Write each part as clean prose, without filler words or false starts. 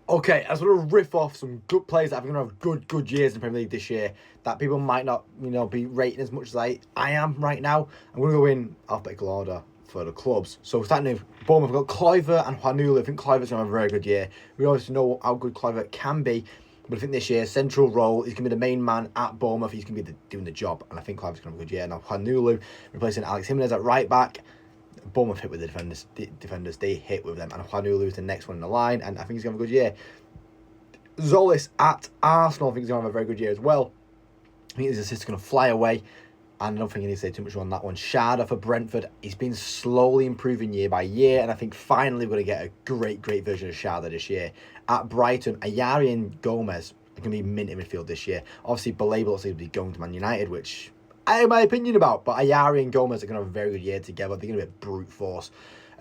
Okay, I just want to riff off some good players that are going to have good years in the Premier League this year that people might not, be rating as much as I am right now. I'm going to go in alphabetical order for the clubs. So starting with Bournemouth, we've got Kluivert and Huanulu. I think Kluivert's going to have a very good year. We obviously know how good Kluivert can be, but I think this year, central role, he's going to be the main man at Bournemouth. He's going to be doing the job, and I think Kluivert's going to have a good year. Now, Huanulu replacing Alex Jimenez at right back. Bournemouth hit with the defenders. They hit with them, and Huanulu is the next one in the line, and I think he's going to have a good year. Zolis at Arsenal, I think he's going to have a very good year as well. I think his assist is going to fly away, and I don't think I need to say too much on that one. Schade for Brentford, he's been slowly improving year by year, and I think finally we're going to get a great version of Schade this year. At Brighton, Ayari and Gomez are going to be mint in midfield this year. Obviously, Baleba looks like he'll be going to Man United, which I have my opinion about, but Ayari and Gomez are going to have a very good year together. They're going to be a brute force.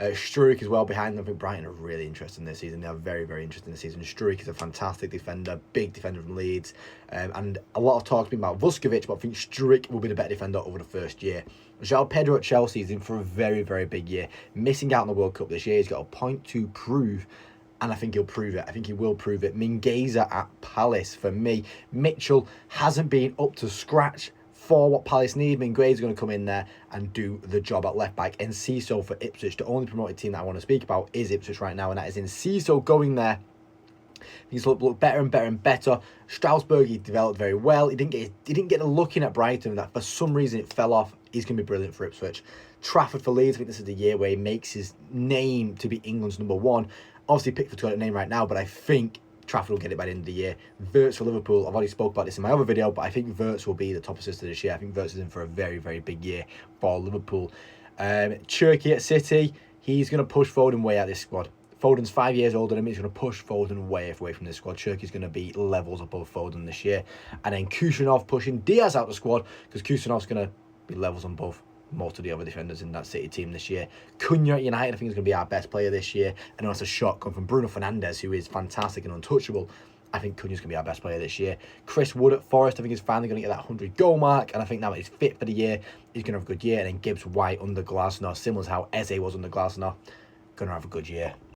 Struijk as well behind them. I think Brighton are really interesting this season. They are very interesting this season. Struijk is a fantastic defender, big defender from Leeds, and a lot of talk's been about Vuskovic, but I think Struijk will be the better defender over the first year. João Pedro at Chelsea is in for a very big year. Missing out on the World Cup this year. He's got a point to prove, and I think he'll prove it. I think he will prove it. Mingueza at Palace for me. Mitchell hasn't been up to scratch for what Palace need. Mingueza going to come in there and do the job at left back. And Enciso for Ipswich. The only promoted team that I want to speak about is Ipswich right now, and that is Enciso going there. He's looked better and better. Strasbourg, he developed very well. He didn't get a look in at Brighton. That for some reason it fell off. He's going to be brilliant for Ipswich. Trafford for Leeds. I think this is the year where he makes his name to be England's number one. Obviously Pickford's got a name right now, but I think Trafford will get it by the end of the year. Wirtz for Liverpool. I've already spoke about this in my other video, but I think Wirtz will be the top assist this year. I think Wirtz is in for a very big year for Liverpool. Cherki at City. He's going to push Foden way out of this squad. Foden's 5 years older than him. He's going to push Foden way away from this squad. Cherki's going to be levels above Foden this year. And then Kusanov pushing Diaz out the squad, because Kusanov's going to be levels above most of the other defenders in that City team this year. Cunha at United, I think, is going to be our best player this year. And also a shot come from Bruno Fernandes, who is fantastic and untouchable. I think Cunha's going to be our best player this year. Chris Wood at Forest, I think, is finally going to get that 100-goal mark, and I think now he's fit for the year. He's going to have a good year. And then Gibbs White under Glasner, similar to how Eze was under Glasner, going to have a good year.